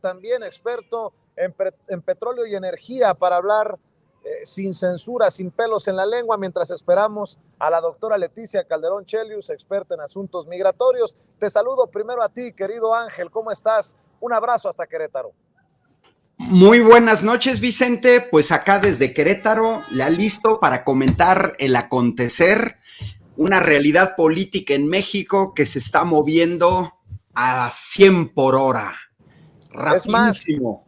también experto en petróleo y energía, para hablar sin censura, sin pelos en la lengua, mientras esperamos a la doctora Leticia Calderón Chelius, experta en asuntos migratorios. Te saludo primero a ti, querido Ángel, ¿cómo estás? Un abrazo hasta Querétaro. Muy buenas noches, Vicente. Pues acá desde Querétaro, ya listo para comentar el acontecer, una realidad política en México que se está moviendo a 100 por hora. Rapidísimo.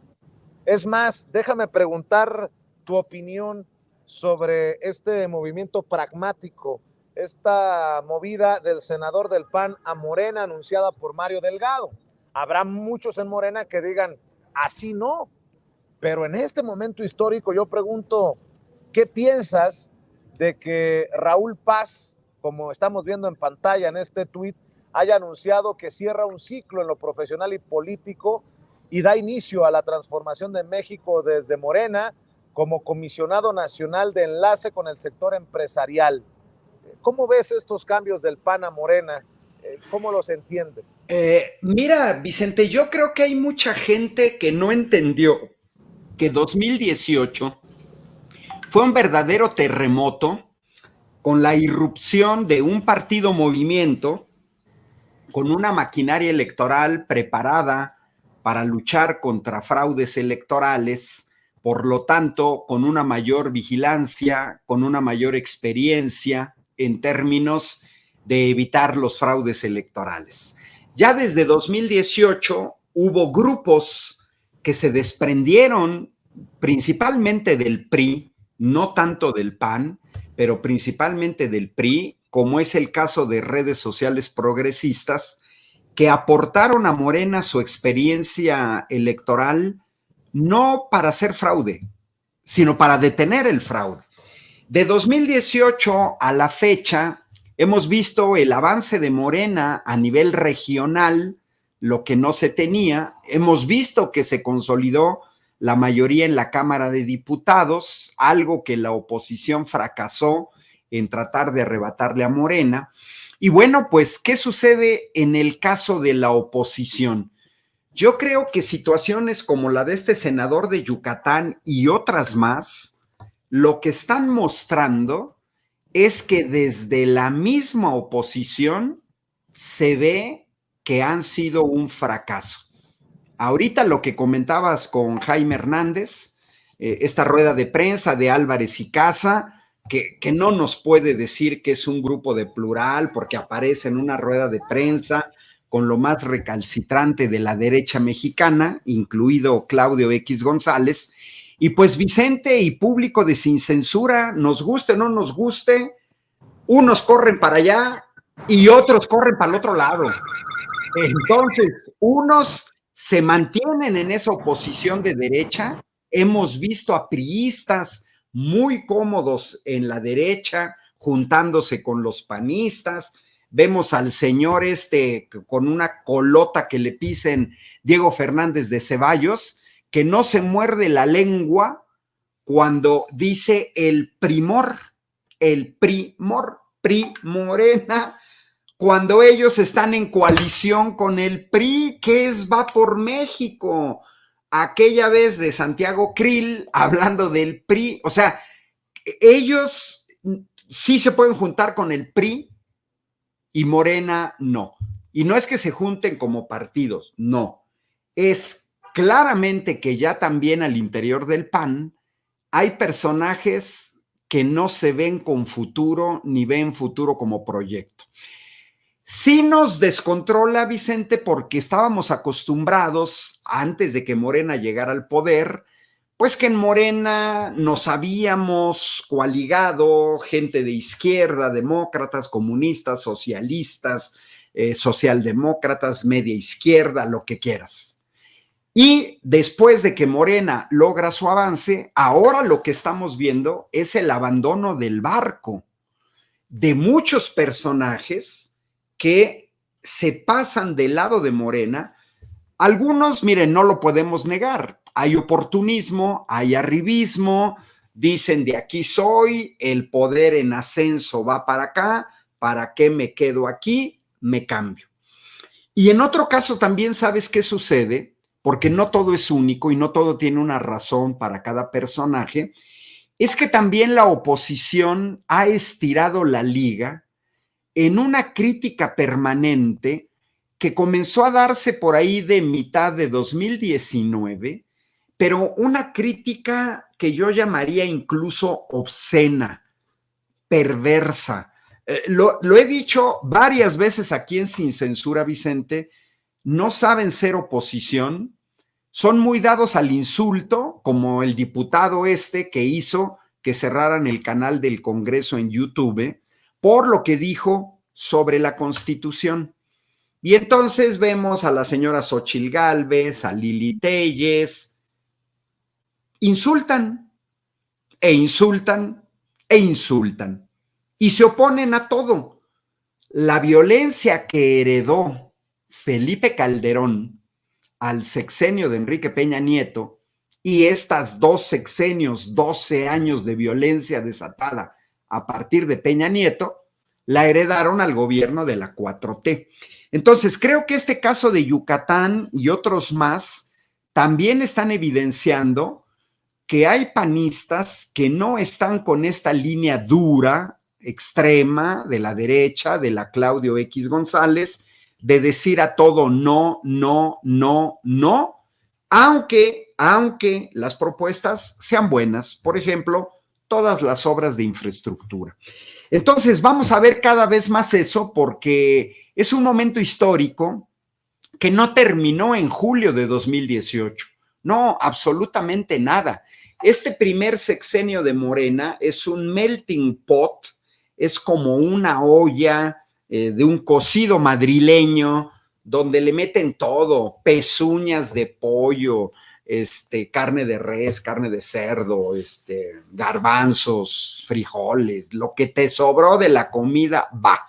Es más, déjame preguntar tu opinión sobre este movimiento pragmático, esta movida del senador del PAN a Morena anunciada por Mario Delgado. Habrá muchos en Morena que digan, así no, pero en este momento histórico yo pregunto, ¿qué piensas de que Raúl Paz, como estamos viendo en pantalla en este tuit, haya anunciado que cierra un ciclo en lo profesional y político y da inicio a la transformación de México desde Morena como comisionado nacional de enlace con el sector empresarial? ¿Cómo ves estos cambios del PAN a Morena? ¿Cómo los entiendes? Mira, Vicente, yo creo que hay mucha gente que no entendió que 2018 fue un verdadero terremoto con la irrupción de un partido movimiento con una maquinaria electoral preparada para luchar contra fraudes electorales, por lo tanto, con una mayor vigilancia, con una mayor experiencia en términos de evitar los fraudes electorales. Ya desde 2018 hubo grupos que se desprendieron principalmente del PRI, no tanto del PAN, pero principalmente del PRI, como es el caso de redes sociales progresistas, que aportaron a Morena su experiencia electoral no para hacer fraude, sino para detener el fraude. De 2018 a la fecha, hemos visto el avance de Morena a nivel regional, lo que no se tenía. Hemos visto que se consolidó la mayoría en la Cámara de Diputados, algo que la oposición fracasó en tratar de arrebatarle a Morena. Y bueno, pues, ¿qué sucede en el caso de la oposición? Yo creo que situaciones como la de este senador de Yucatán y otras más, lo que están mostrando es que desde la misma oposición se ve que han sido un fracaso. Ahorita lo que comentabas con Jaime Hernández, esta rueda de prensa de Álvarez y Casa, que no nos puede decir que es un grupo de plural porque aparece en una rueda de prensa con lo más recalcitrante de la derecha mexicana, incluido Claudio X González. Y pues Vicente y público de Sin Censura, nos guste o no nos guste, unos corren para allá y otros corren para el otro lado. Entonces, unos se mantienen en esa oposición de derecha. Hemos visto a priistas muy cómodos en la derecha, juntándose con los panistas. Vemos al señor con una colota que le pisen, Diego Fernández de Ceballos, que no se muerde la lengua cuando dice el primor, Morena, cuando ellos están en coalición con el PRI, que es Va por México. Aquella vez de Santiago Krill hablando del PRI, o sea, ellos sí se pueden juntar con el PRI y Morena no. Y no es que se junten como partidos, no. Es claramente que ya también al interior del PAN hay personajes que no se ven con futuro ni ven futuro como proyecto. Sí nos descontrola, Vicente, porque estábamos acostumbrados, antes de que Morena llegara al poder, pues que en Morena nos habíamos coaligado gente de izquierda, demócratas, comunistas, socialistas, socialdemócratas, media izquierda, lo que quieras. Y después de que Morena logra su avance, ahora lo que estamos viendo es el abandono del barco de muchos personajes que se pasan del lado de Morena. Algunos, miren, no lo podemos negar. Hay oportunismo, hay arribismo, dicen de aquí soy, el poder en ascenso va para acá, ¿para qué me quedo aquí? Me cambio. Y en otro caso también, ¿sabes qué sucede? porque no todo es único y no todo tiene una razón para cada personaje, es que también la oposición ha estirado la liga en una crítica permanente que comenzó a darse por ahí de mitad de 2019, pero una crítica que yo llamaría incluso obscena, perversa. Lo he dicho varias veces aquí en Sin Censura, Vicente, no saben ser oposición, son muy dados al insulto, como el diputado este que hizo que cerraran el canal del Congreso en YouTube por lo que dijo sobre la Constitución. Y entonces vemos a la señora Xóchitl Gálvez, a Lili Téllez, insultan e insultan e insultan y se oponen a todo. La violencia que heredó Felipe Calderón al sexenio de Enrique Peña Nieto y estas 2 sexenios, 12 años de violencia desatada a partir de Peña Nieto, la heredaron al gobierno de la 4T. Entonces, creo que este caso de Yucatán y otros más también están evidenciando que hay panistas que no están con esta línea dura, extrema, de la derecha, de la Claudio X González, de decir a todo no, no, no, no, aunque las propuestas sean buenas, por ejemplo, todas las obras de infraestructura. Entonces, vamos a ver cada vez más eso porque es un momento histórico que no terminó en julio de 2018. No, absolutamente nada. Este primer sexenio de Morena es un melting pot, es como una olla de un cocido madrileño donde le meten todo, pezuñas de pollo, carne de res, carne de cerdo, garbanzos, frijoles, lo que te sobró de la comida va.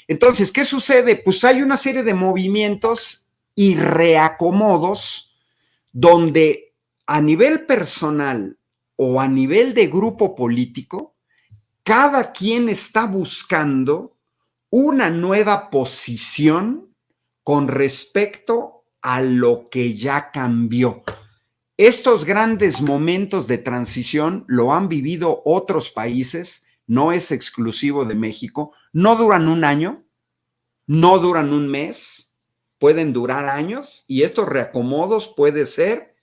Entonces, ¿qué sucede? Pues hay una serie de movimientos y reacomodos donde a nivel personal o a nivel de grupo político, cada quien está buscando una nueva posición con respecto a lo que ya cambió. Estos grandes momentos de transición lo han vivido otros países, no es exclusivo de México, no duran un año, no duran un mes, pueden durar años y estos reacomodos puede ser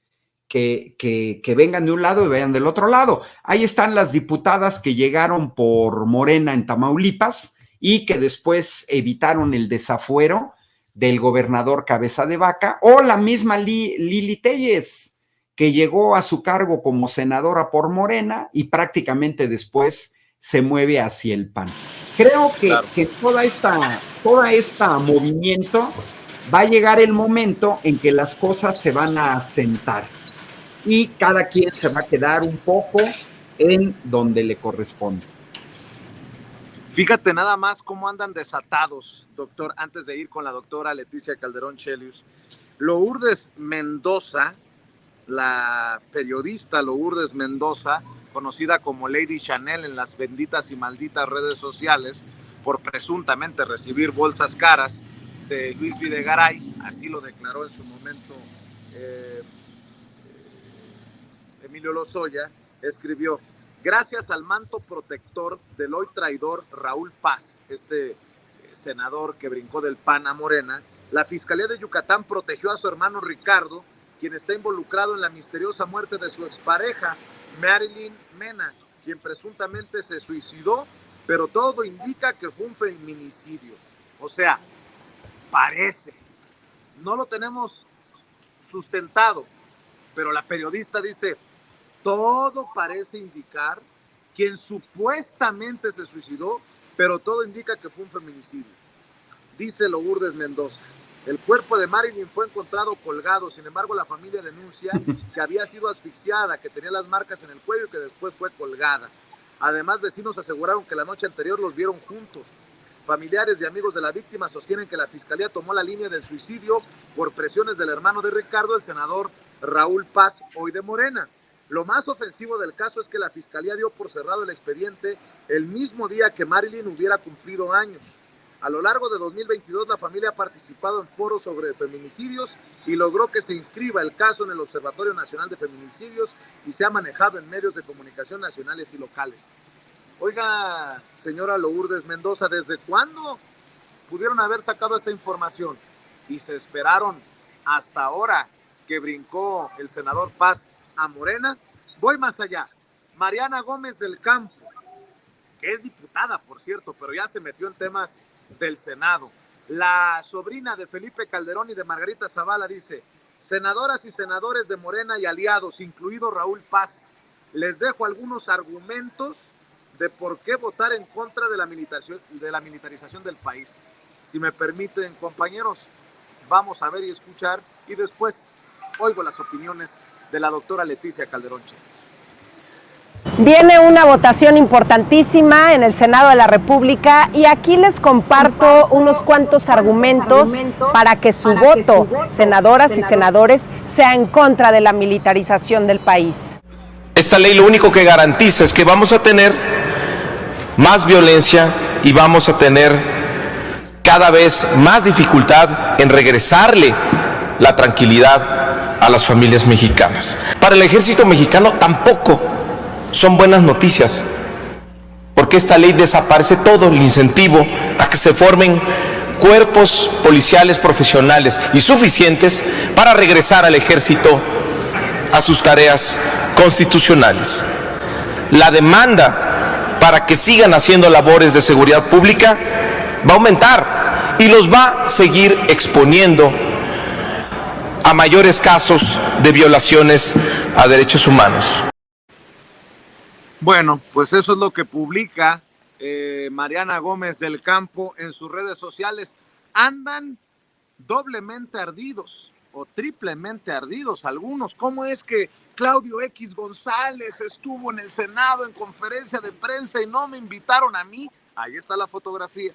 que vengan de un lado y vayan del otro lado. Ahí están las diputadas que llegaron por Morena en Tamaulipas y que después evitaron el desafuero del gobernador Cabeza de Vaca, o la misma Lili Téllez, que llegó a su cargo como senadora por Morena y prácticamente después se mueve hacia el PAN. Creo que toda esta movimiento va a llegar el momento en que las cosas se van a asentar y cada quien se va a quedar un poco en donde le corresponde. Fíjate nada más cómo andan desatados, doctor, antes de ir con la doctora Leticia Calderón Chelius. Lourdes Mendoza, la periodista Lourdes Mendoza, conocida como Lady Chanel en las benditas y malditas redes sociales, por presuntamente recibir bolsas caras de Luis Videgaray, así lo declaró en su momento Emilio Lozoya, escribió: gracias al manto protector del hoy traidor Raúl Paz, senador que brincó del PAN a Morena, la Fiscalía de Yucatán protegió a su hermano Ricardo, quien está involucrado en la misteriosa muerte de su expareja, Marilyn Mena, quien presuntamente se suicidó, pero todo indica que fue un feminicidio. O sea, parece. No lo tenemos sustentado, pero la periodista dice: todo parece indicar quien supuestamente se suicidó, pero todo indica que fue un feminicidio. Dice Lourdes Mendoza: el cuerpo de Marilyn fue encontrado colgado, sin embargo la familia denuncia que había sido asfixiada, que tenía las marcas en el cuello y que después fue colgada. Además, vecinos aseguraron que la noche anterior los vieron juntos. Familiares y amigos de la víctima sostienen que la fiscalía tomó la línea del suicidio por presiones del hermano de Ricardo, el senador Raúl Paz, hoy de Morena. Lo más ofensivo del caso es que la fiscalía dio por cerrado el expediente el mismo día que Marilyn hubiera cumplido años. A lo largo de 2022, la familia ha participado en foros sobre feminicidios y logró que se inscriba el caso en el Observatorio Nacional de Feminicidios y se ha manejado en medios de comunicación nacionales y locales. Oiga, señora Lourdes Mendoza, ¿desde cuándo pudieron haber sacado esta información? Y se esperaron hasta ahora que brincó el senador Paz a Morena. Voy más allá. Mariana Gómez del Campo, que es diputada, por cierto, pero ya se metió en temas del Senado. La sobrina de Felipe Calderón y de Margarita Zavala dice: senadoras y senadores de Morena y aliados, incluido Raúl Paz, les dejo algunos argumentos de por qué votar en contra de la militarización del país. Si me permiten, compañeros, vamos a ver y escuchar, y después oigo las opiniones de la doctora Leticia Calderón Che. Viene una votación importantísima en el Senado de la República y aquí les comparto unos cuantos argumentos para que su voto, senadoras y senadores, sea en contra de la militarización del país. Esta ley lo único que garantiza es que vamos a tener más violencia y vamos a tener cada vez más dificultad en regresarle la tranquilidad a las familias mexicanas. Para el ejército mexicano tampoco son buenas noticias, porque esta ley desaparece todo el incentivo a que se formen cuerpos policiales profesionales y suficientes para regresar al ejército a sus tareas constitucionales. La demanda para que sigan haciendo labores de seguridad pública va a aumentar y los va a seguir exponiendo a mayores casos de violaciones a derechos humanos. Bueno, pues eso es lo que publica Mariana Gómez del Campo en sus redes sociales. Andan doblemente ardidos o triplemente ardidos algunos. ¿Cómo es que Claudio X González estuvo en el Senado en conferencia de prensa y no me invitaron a mí? Ahí está la fotografía.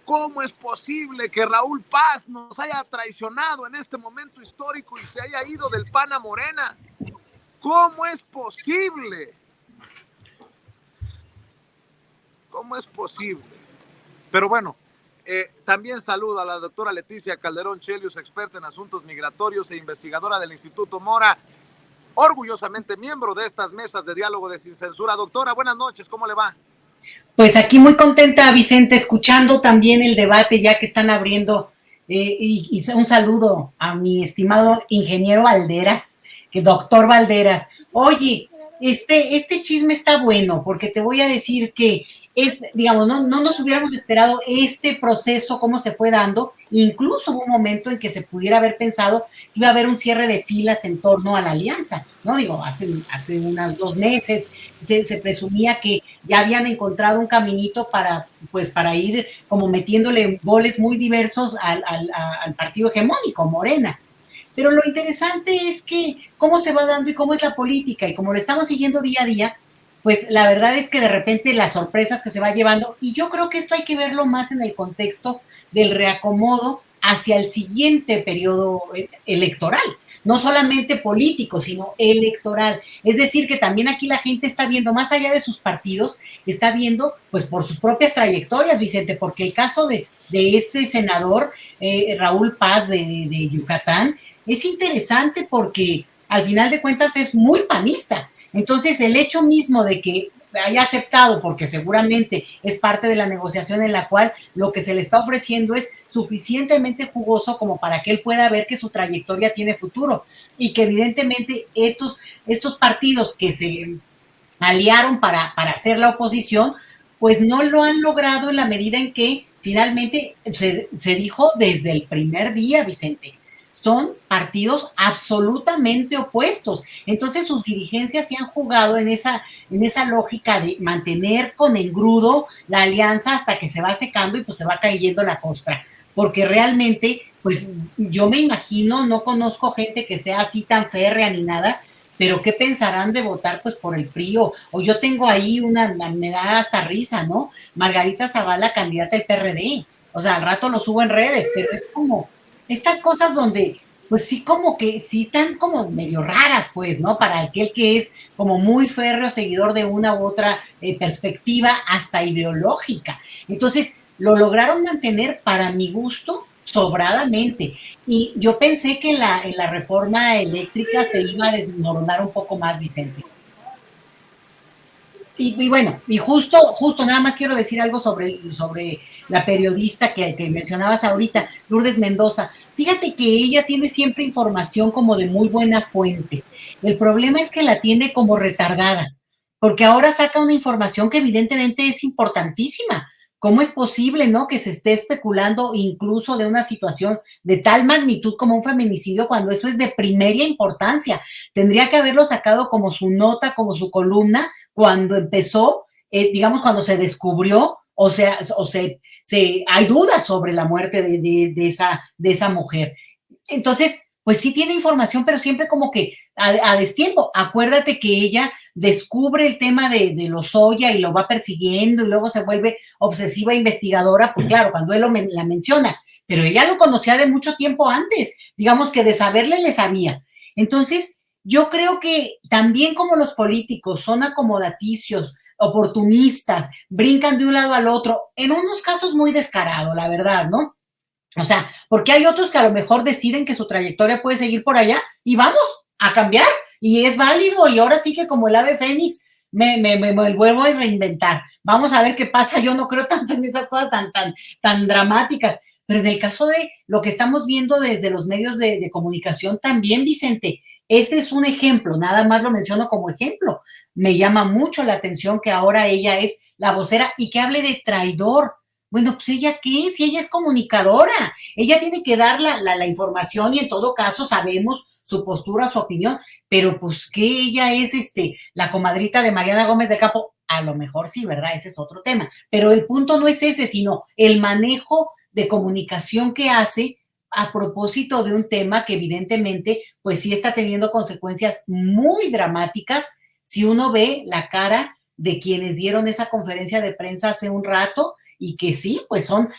¿Cómo es posible que Raúl Paz nos haya traicionado en este momento histórico y se haya ido del PAN a Morena? ¿Cómo es posible? ¿Cómo es posible? Pero bueno, también saludo a la doctora Leticia Calderón Chelius, experta en asuntos migratorios e investigadora del Instituto Mora, orgullosamente miembro de estas mesas de diálogo de Sin Censura. Doctora, buenas noches, ¿cómo le va? Pues aquí muy contenta, Vicente, escuchando también el debate ya que están abriendo, y un saludo a mi estimado ingeniero Valderas, que doctor Valderas. Oye, este chisme está bueno, porque te voy a decir que digamos, no nos hubiéramos esperado este proceso, cómo se fue dando. Incluso hubo un momento en que se pudiera haber pensado que iba a haber un cierre de filas en torno a la alianza, ¿no? Digo, hace unos 2 meses se presumía que ya habían encontrado un caminito para ir como metiéndole goles muy diversos al partido hegemónico, Morena. Pero lo interesante es que cómo se va dando y cómo es la política, y como lo estamos siguiendo día a día, pues la verdad es que de repente las sorpresas que se va llevando, y yo creo que esto hay que verlo más en el contexto del reacomodo hacia el siguiente periodo electoral, no solamente político, sino electoral. Es decir, que también aquí la gente está viendo, más allá de sus partidos, está viendo pues por sus propias trayectorias, Vicente, porque el caso de este senador, Raúl Paz de Yucatán, es interesante porque al final de cuentas es muy panista. Entonces, el hecho mismo de que haya aceptado, porque seguramente es parte de la negociación en la cual lo que se le está ofreciendo es suficientemente jugoso como para que él pueda ver que su trayectoria tiene futuro, y que evidentemente estos partidos que se aliaron para hacer la oposición, pues no lo han logrado en la medida en que finalmente se dijo desde el primer día, Vicente. Son partidos absolutamente opuestos. Entonces sus dirigencias se han jugado en esa lógica de mantener con engrudo la alianza hasta que se va secando y pues se va cayendo la costra. Porque realmente, pues yo me imagino, no conozco gente que sea así tan férrea ni nada, pero ¿qué pensarán de votar pues por el PRI? O yo tengo ahí me da hasta risa, ¿no? Margarita Zavala, candidata del PRD. O sea, al rato lo subo en redes, pero es como estas cosas donde, pues sí, como que sí están como medio raras, pues, ¿no? Para aquel que es como muy férreo seguidor de una u otra perspectiva, hasta ideológica. Entonces, lo lograron mantener, para mi gusto, sobradamente. Y yo pensé que en la reforma eléctrica se iba a desmoronar un poco más, Vicente. Y bueno, y justo nada más quiero decir algo sobre la periodista que mencionabas ahorita, Lourdes Mendoza. Fíjate que ella tiene siempre información como de muy buena fuente. El problema es que la tiene como retardada, porque ahora saca una información que evidentemente es importantísima. ¿Cómo es posible, no, que se esté especulando incluso de una situación de tal magnitud como un feminicidio cuando eso es de primera importancia? Tendría que haberlo sacado como su nota, como su columna, cuando empezó, digamos, cuando se descubrió, hay dudas sobre la muerte de esa mujer. Entonces, pues sí tiene información, pero siempre como que a destiempo. Acuérdate que ella descubre el tema de Lozoya y lo va persiguiendo y luego se vuelve obsesiva investigadora, pues claro, cuando él la menciona, pero ella lo conocía de mucho tiempo antes, digamos que de saberle le sabía. Entonces, yo creo que también como los políticos son acomodaticios, oportunistas, brincan de un lado al otro, en unos casos muy descarado, la verdad, ¿no? O sea, porque hay otros que a lo mejor deciden que su trayectoria puede seguir por allá y vamos a cambiar y es válido y ahora sí que como el ave fénix me vuelvo a reinventar. Vamos a ver qué pasa. Yo no creo tanto en esas cosas tan dramáticas, pero en el caso de lo que estamos viendo desde los medios de comunicación también, Vicente, este es un ejemplo, nada más lo menciono como ejemplo. Me llama mucho la atención que ahora ella es la vocera y que hable de traidor. Bueno, pues ella qué, si ella es comunicadora, ella tiene que dar la información y en todo caso sabemos su postura, su opinión, pero pues que ella es la comadrita de Mariana Gómez del Campo, a lo mejor sí, ¿verdad? Ese es otro tema, pero el punto no es ese, sino el manejo de comunicación que hace a propósito de un tema que evidentemente pues sí está teniendo consecuencias muy dramáticas si uno ve la cara de quienes dieron esa conferencia de prensa hace un rato y que sí, pues son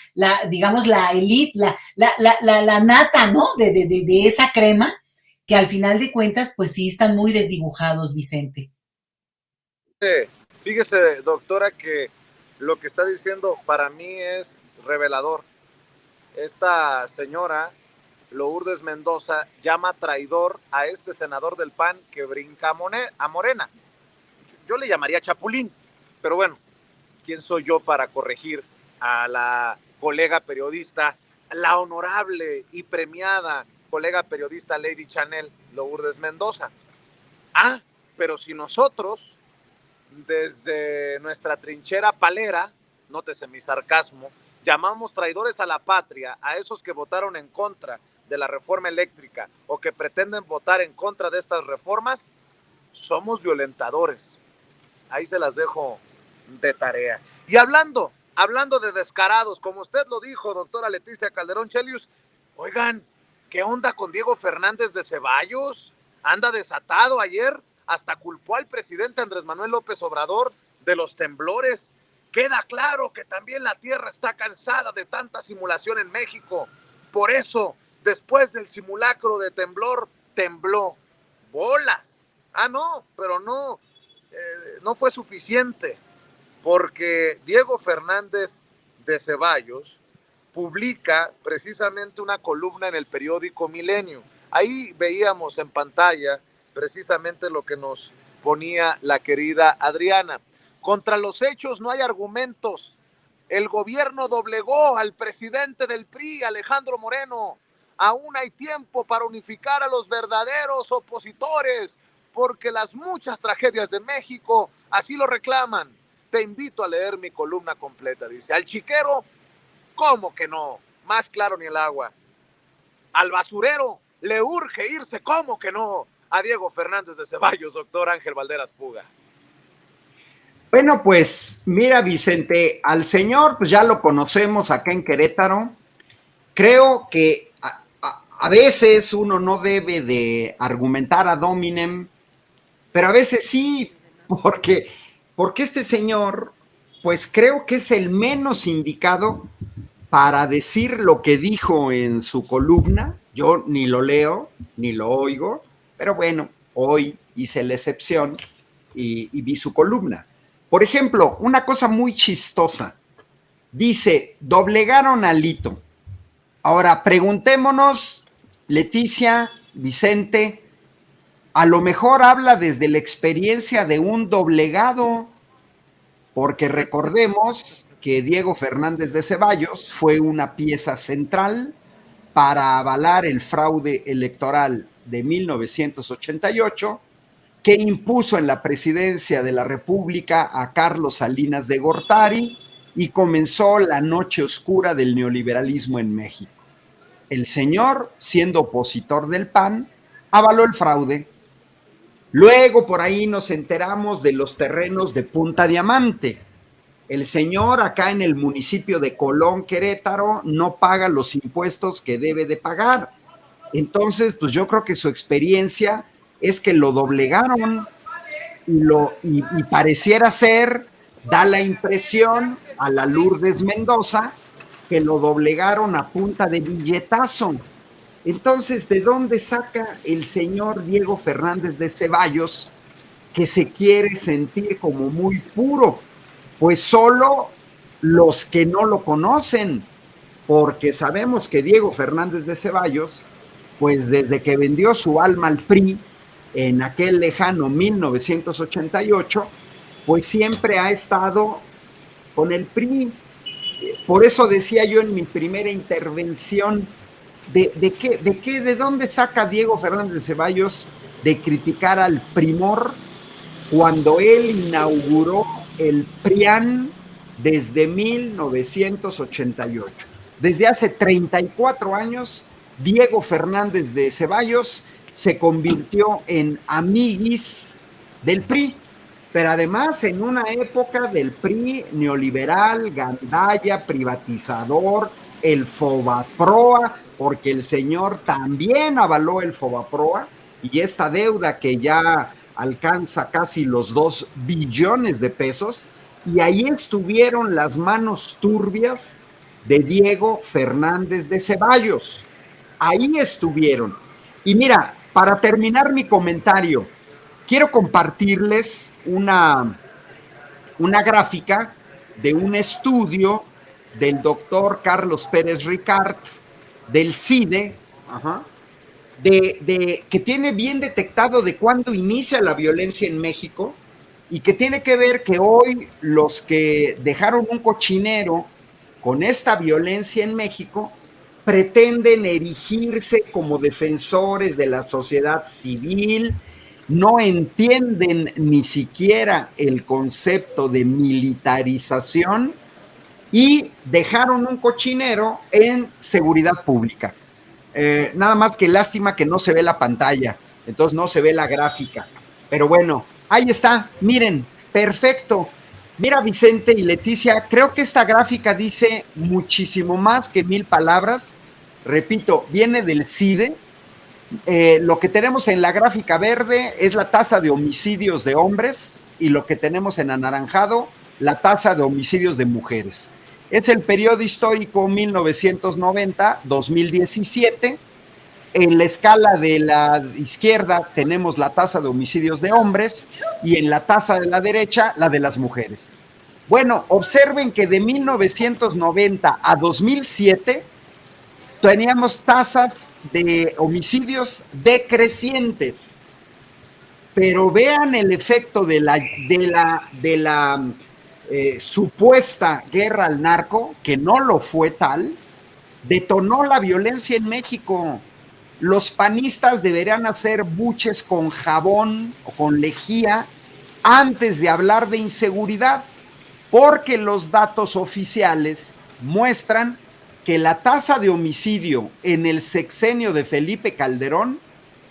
digamos, la elite, la nata, ¿no? De esa crema, que al final de cuentas, pues sí están muy desdibujados, Vicente. Fíjese, doctora, que lo que está diciendo para mí es revelador. Esta señora, Lourdes Mendoza, llama traidor a este senador del PAN que brinca a Morena. Yo le llamaría chapulín, pero bueno, ¿quién soy yo para corregir a la colega periodista, la honorable y premiada colega periodista Lady Chanel Lourdes Mendoza? Pero si nosotros, desde nuestra trinchera palera, nótese mi sarcasmo, llamamos traidores a la patria a esos que votaron en contra de la reforma eléctrica o que pretenden votar en contra de estas reformas, somos violentadores. Ahí se las dejo de tarea. Y hablando de descarados, como usted lo dijo, doctora Leticia Calderón Chelius, oigan, ¿qué onda con Diego Fernández de Ceballos? Anda desatado. Ayer hasta culpó al presidente Andrés Manuel López Obrador de los temblores. Queda claro que también la tierra está cansada de tanta simulación en México. Por eso, después del simulacro de temblor, tembló. Bolas. No, pero no fue suficiente, porque Diego Fernández de Ceballos publica precisamente una columna en el periódico Milenio. Ahí veíamos en pantalla precisamente lo que nos ponía la querida Adriana. Contra los hechos no hay argumentos. El gobierno doblegó al presidente del PRI, Alejandro Moreno. Aún hay tiempo para unificar a los verdaderos opositores, porque las muchas tragedias de México así lo reclaman. Te invito a leer mi columna completa. Dice, al chiquero, ¿cómo que no? Más claro ni el agua. Al basurero le urge irse, ¿cómo que no? A Diego Fernández de Ceballos, doctor Ángel Valderas Puga. Bueno, pues mira, Vicente, al señor pues ya lo conocemos acá en Querétaro. Creo que a veces uno no debe de argumentar ad hominem, pero a veces sí, porque este señor, pues creo que es el menos indicado para decir lo que dijo en su columna. Yo ni lo leo, ni lo oigo, pero bueno, hoy hice la excepción y vi su columna. Por ejemplo, una cosa muy chistosa. Dice, doblegaron a Lito. Ahora, preguntémonos, Leticia, Vicente, a lo mejor habla desde la experiencia de un doblegado, porque recordemos que Diego Fernández de Ceballos fue una pieza central para avalar el fraude electoral de 1988, que impuso en la presidencia de la República a Carlos Salinas de Gortari y comenzó la noche oscura del neoliberalismo en México. El señor, siendo opositor del PAN, avaló el fraude. Luego por ahí nos enteramos de los terrenos de Punta Diamante. El señor acá en el municipio de Colón, Querétaro, no paga los impuestos que debe de pagar. Entonces, pues yo creo que su experiencia es que lo doblegaron y pareciera ser, da la impresión a la Lourdes Mendoza, que lo doblegaron a punta de billetazo. Entonces, ¿de dónde saca el señor Diego Fernández de Ceballos que se quiere sentir como muy puro? Pues solo los que no lo conocen, porque sabemos que Diego Fernández de Ceballos, pues desde que vendió su alma al PRI en aquel lejano 1988, pues siempre ha estado con el PRI. Por eso decía yo en mi primera intervención, ¿de dónde saca Diego Fernández de Ceballos de criticar al primor cuando él inauguró el PRIAN desde 1988? Desde hace 34 años, Diego Fernández de Ceballos se convirtió en amiguis del PRI, pero además en una época del PRI neoliberal, gandalla, privatizador, el Fobaproa, porque el señor también avaló el Fobaproa y esta deuda que ya alcanza casi los 2 billones de pesos, y ahí estuvieron las manos turbias de Diego Fernández de Ceballos. Ahí estuvieron. Y mira, para terminar mi comentario, quiero compartirles una gráfica de un estudio del doctor Carlos Pérez Ricart, del CIDE, que tiene bien detectado de cuándo inicia la violencia en México y que tiene que ver que hoy los que dejaron un cochinero con esta violencia en México pretenden erigirse como defensores de la sociedad civil, no entienden ni siquiera el concepto de militarización y dejaron un cochinero en seguridad pública. Nada más que lástima que no se ve la pantalla, entonces no se ve la gráfica. Pero bueno, ahí está, miren, perfecto. Mira, Vicente y Leticia, creo que esta gráfica dice muchísimo más que 1000 palabras. Repito, viene del CIDE. Lo que tenemos en la gráfica verde es la tasa de homicidios de hombres y lo que tenemos en anaranjado, la tasa de homicidios de mujeres. Es el periodo histórico 1990-2017. En la escala de la izquierda tenemos la tasa de homicidios de hombres y en la tasa de la derecha la de las mujeres. Bueno, observen que de 1990 a 2007 teníamos tasas de homicidios decrecientes, pero vean el efecto de la supuesta guerra al narco, que no lo fue tal, detonó la violencia en México. Los panistas deberían hacer buches con jabón o con lejía antes de hablar de inseguridad, porque los datos oficiales muestran que la tasa de homicidio en el sexenio de Felipe Calderón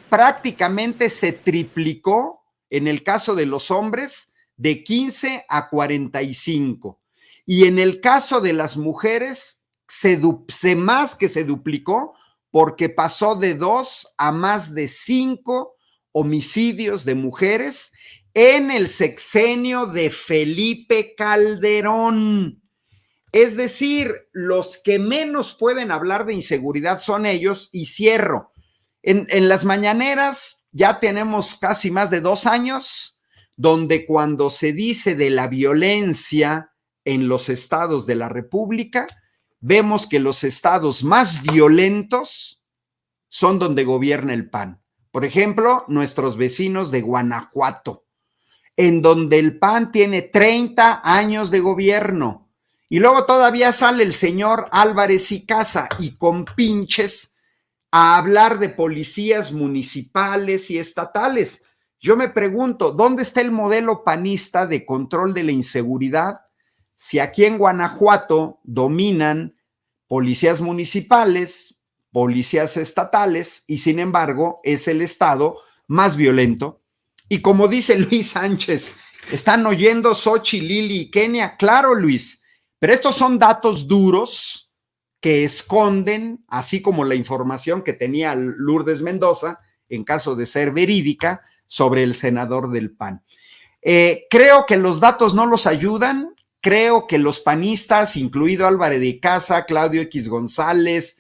prácticamente se triplicó en el caso de los hombres de 15 a 45. Y en el caso de las mujeres más que se duplicó, porque pasó de 2 a más de 5 homicidios de mujeres en el sexenio de Felipe Calderón. Es decir, los que menos pueden hablar de inseguridad son ellos, y cierro. En las mañaneras ya tenemos casi más de 2 años, donde cuando se dice de la violencia en los estados de la República, vemos que los estados más violentos son donde gobierna el PAN. Por ejemplo, nuestros vecinos de Guanajuato, en donde el PAN tiene 30 años de gobierno. Y luego todavía sale el señor Álvarez y Casa y con pinches a hablar de policías municipales y estatales. Yo me pregunto, ¿dónde está el modelo panista de control de la inseguridad? Si aquí en Guanajuato dominan policías municipales, policías estatales, y sin embargo es el estado más violento. Y como dice Luis Sánchez, ¿están oyendo Xochitl, Lili y Kenia? Claro, Luis, pero estos son datos duros que esconden, así como la información que tenía Lourdes Mendoza, en caso de ser verídica, sobre el senador del PAN. Creo que los datos no los ayudan. Creo que los panistas, incluido Álvarez de Casa, Claudio X González,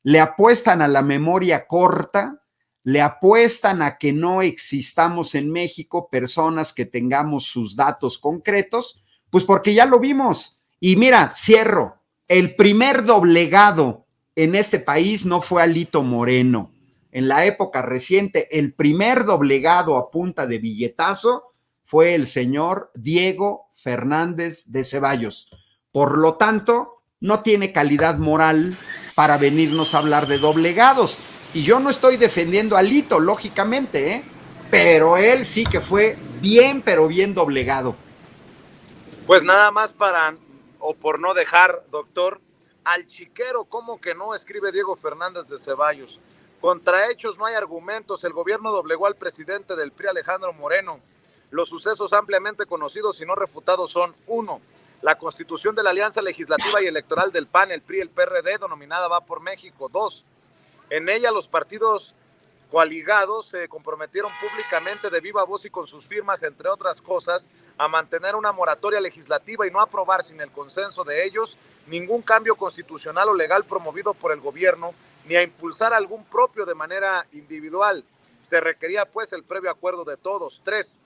le apuestan a la memoria corta, le apuestan a que no existamos en México personas que tengamos sus datos concretos, pues porque ya lo vimos. Y mira, cierro, el primer doblegado en este país no fue Alito Moreno. En la época reciente, el primer doblegado a punta de billetazo fue el señor Diego Fernández de Ceballos. Por lo tanto, no tiene calidad moral para venirnos a hablar de doblegados. Y yo no estoy defendiendo a Alito, lógicamente, pero él sí que fue bien, pero bien doblegado. Pues nada más para, o por no dejar, doctor, al chiquero, ¿cómo que no? Escribe Diego Fernández de Ceballos. Contra hechos no hay argumentos. El gobierno doblegó al presidente del PRI, Alejandro Moreno. Los sucesos ampliamente conocidos y no refutados son: 1. La constitución de la Alianza Legislativa y Electoral del PAN, el PRI y el PRD, denominada Va por México. 2. En ella los partidos coaligados se comprometieron públicamente de viva voz y con sus firmas, entre otras cosas, a mantener una moratoria legislativa y no aprobar sin el consenso de ellos ningún cambio constitucional o legal promovido por el gobierno, ni a impulsar algún propio de manera individual. Se requería pues el previo acuerdo de todos. 3.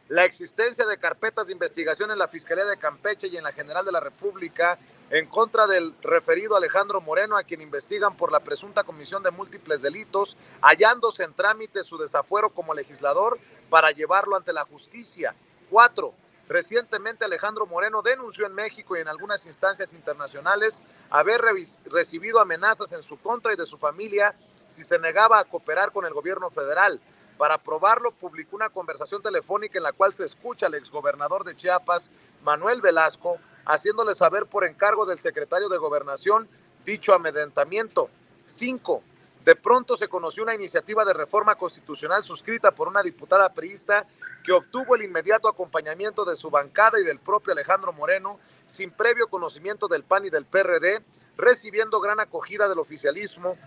La existencia de carpetas de investigación en la Fiscalía de Campeche y en la General de la República en contra del referido Alejandro Moreno, a quien investigan por la presunta comisión de múltiples delitos, hallándose en trámite su desafuero como legislador para llevarlo ante la justicia. 4. Recientemente Alejandro Moreno denunció en México y en algunas instancias internacionales haber recibido amenazas en su contra y de su familia si se negaba a cooperar con el gobierno federal. Para probarlo, publicó una conversación telefónica en la cual se escucha al exgobernador de Chiapas, Manuel Velasco, haciéndole saber por encargo del secretario de Gobernación dicho amedrentamiento. 5. De pronto se conoció una iniciativa de reforma constitucional suscrita por una diputada priista que obtuvo el inmediato acompañamiento de su bancada y del propio Alejandro Moreno, sin previo conocimiento del PAN y del PRD, recibiendo gran acogida del oficialismo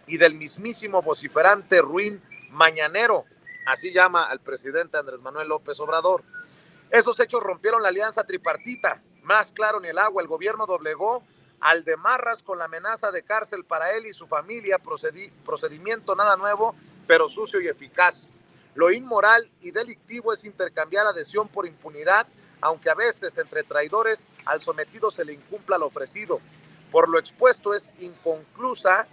y del mismísimo vociferante ruin mañanero, así llama al presidente Andrés Manuel López Obrador. Esos hechos rompieron la alianza tripartita. Más claro ni el agua, el gobierno doblegó al de Marras con la amenaza de cárcel para él y su familia, procedimiento nada nuevo, pero sucio y eficaz. Lo inmoral y delictivo es intercambiar adhesión por impunidad, aunque a veces entre traidores al sometido se le incumpla lo ofrecido. Por lo expuesto es inconcusa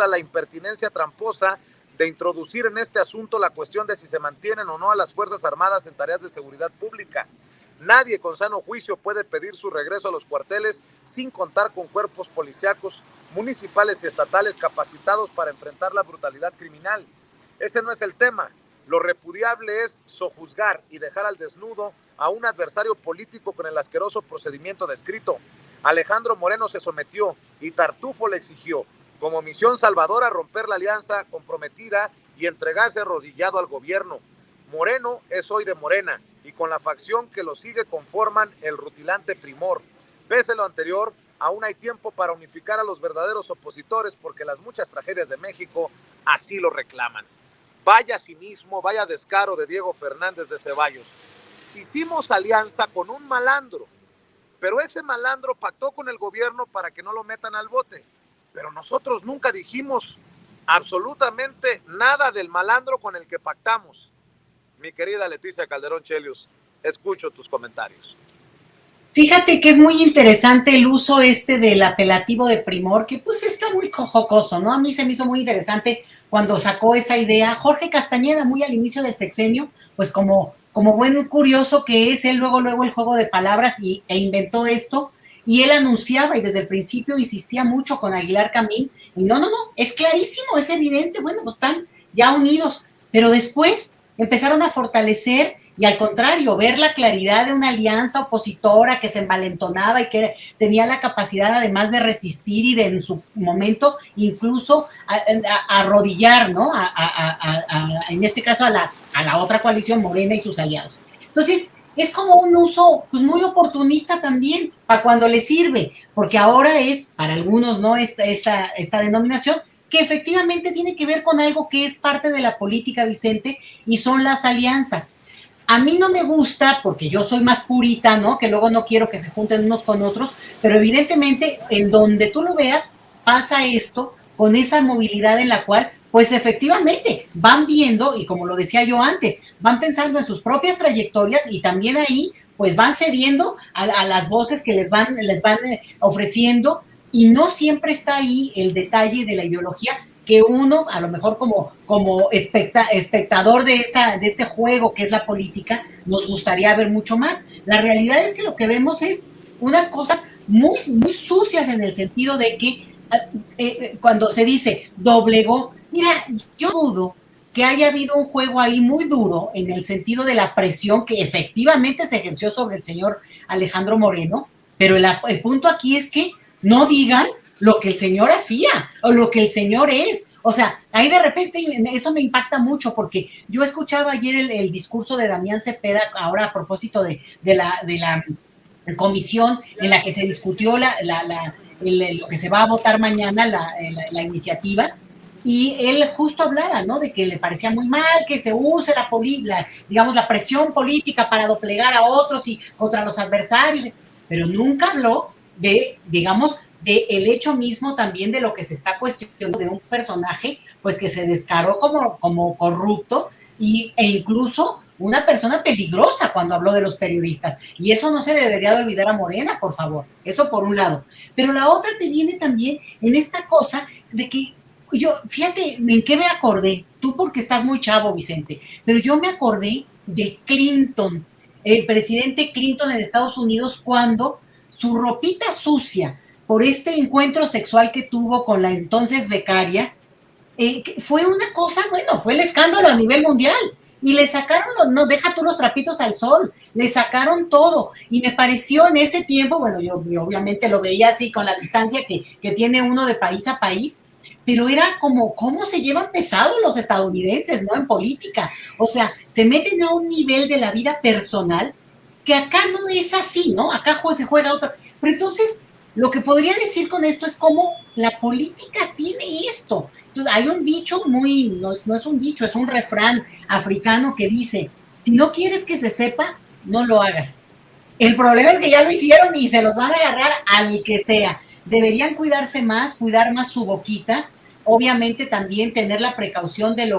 la impertinencia tramposa de introducir en este asunto la cuestión de si se mantienen o no a las Fuerzas Armadas en tareas de seguridad pública. Nadie con sano juicio puede pedir su regreso a los cuarteles sin contar con cuerpos policíacos municipales y estatales capacitados para enfrentar la brutalidad criminal. Ese no es el tema. Lo repudiable es sojuzgar y dejar al desnudo a un adversario político con el asqueroso procedimiento descrito. Alejandro Moreno se sometió y Tartufo le exigió, como misión salvadora, romper la alianza comprometida y entregarse arrodillado al gobierno. Moreno es hoy de Morena y con la facción que lo sigue conforman el rutilante Primor. Pese a lo anterior, aún hay tiempo para unificar a los verdaderos opositores porque las muchas tragedias de México así lo reclaman. Vaya cinismo, vaya descaro de Diego Fernández de Ceballos. Hicimos alianza con un malandro, pero ese malandro pactó con el gobierno para que no lo metan al bote. Pero nosotros nunca dijimos absolutamente nada del malandro con el que pactamos. Mi querida Leticia Calderón Chelius, escucho tus comentarios. Fíjate que es muy interesante el uso del apelativo de primor, que pues está muy jocoso, ¿no? A mí se me hizo muy interesante cuando sacó esa idea Jorge Castañeda, muy al inicio del sexenio, pues como buen curioso que es, él luego el juego de palabras e inventó esto, y él anunciaba y desde el principio insistía mucho con Aguilar Camín, y no, es clarísimo, es evidente, bueno, pues están ya unidos, pero después empezaron a fortalecer y al contrario, ver la claridad de una alianza opositora que se envalentonaba y que tenía la capacidad además de resistir y de en su momento incluso arrodillar, ¿no? En este caso a la otra coalición Morena y sus aliados. Entonces, es como un uso pues muy oportunista también para cuando le sirve, porque ahora es, para algunos, ¿no? Esta denominación, que efectivamente tiene que ver con algo que es parte de la política, Vicente, y son las alianzas. A mí no me gusta, porque yo soy más purita, ¿no? Que luego no quiero que se junten unos con otros, pero evidentemente en donde tú lo veas pasa esto con esa movilidad en la cual, pues efectivamente van viendo, y como lo decía yo antes, van pensando en sus propias trayectorias y también ahí pues van cediendo a las voces que les van ofreciendo, y no siempre está ahí el detalle de la ideología que uno, a lo mejor como espectador de este juego que es la política, nos gustaría ver mucho más. La realidad es que lo que vemos es unas cosas muy, muy sucias en el sentido de que cuando se dice doblegó, mira, yo dudo que haya habido un juego ahí muy duro en el sentido de la presión que efectivamente se ejerció sobre el señor Alejandro Moreno, pero el punto aquí es que no digan lo que el señor hacía o lo que el señor es. O sea, ahí de repente eso me impacta mucho porque yo escuchaba ayer el discurso de Damián Cepeda, ahora a propósito de la comisión en la que se discutió lo que se va a votar mañana, la iniciativa, y él justo hablaba, ¿no? De que le parecía muy mal que se use la presión política para doblegar a otros y contra los adversarios, pero nunca habló de, digamos, de el hecho mismo también de lo que se está cuestionando de un personaje, pues que se descaró como corrupto e incluso una persona peligrosa cuando habló de los periodistas. Y eso no se debería de olvidar a Morena, por favor. Eso por un lado. Pero la otra te viene también en esta cosa de que yo, fíjate, ¿en qué me acordé? Tú porque estás muy chavo, Vicente, pero yo me acordé de Clinton, el presidente Clinton en Estados Unidos, cuando su ropita sucia por este encuentro sexual que tuvo con la entonces becaria, fue una cosa, bueno, fue el escándalo a nivel mundial, y le sacaron, no, deja tú los trapitos al sol, le sacaron todo, y me pareció en ese tiempo, bueno, yo obviamente lo veía así con la distancia que tiene uno de país a país, pero era como cómo se llevan pesado los estadounidenses, ¿no? En política, o sea, se meten a un nivel de la vida personal que acá no es así, ¿no? Acá se juega otro, pero entonces lo que podría decir con esto es cómo la política tiene esto. Entonces, hay un dicho no es un dicho, es un refrán africano que dice, si no quieres que se sepa, no lo hagas. El problema es que ya lo hicieron y se los van a agarrar al que sea. Deberían cuidarse más, cuidar más su boquita, obviamente también tener la precaución de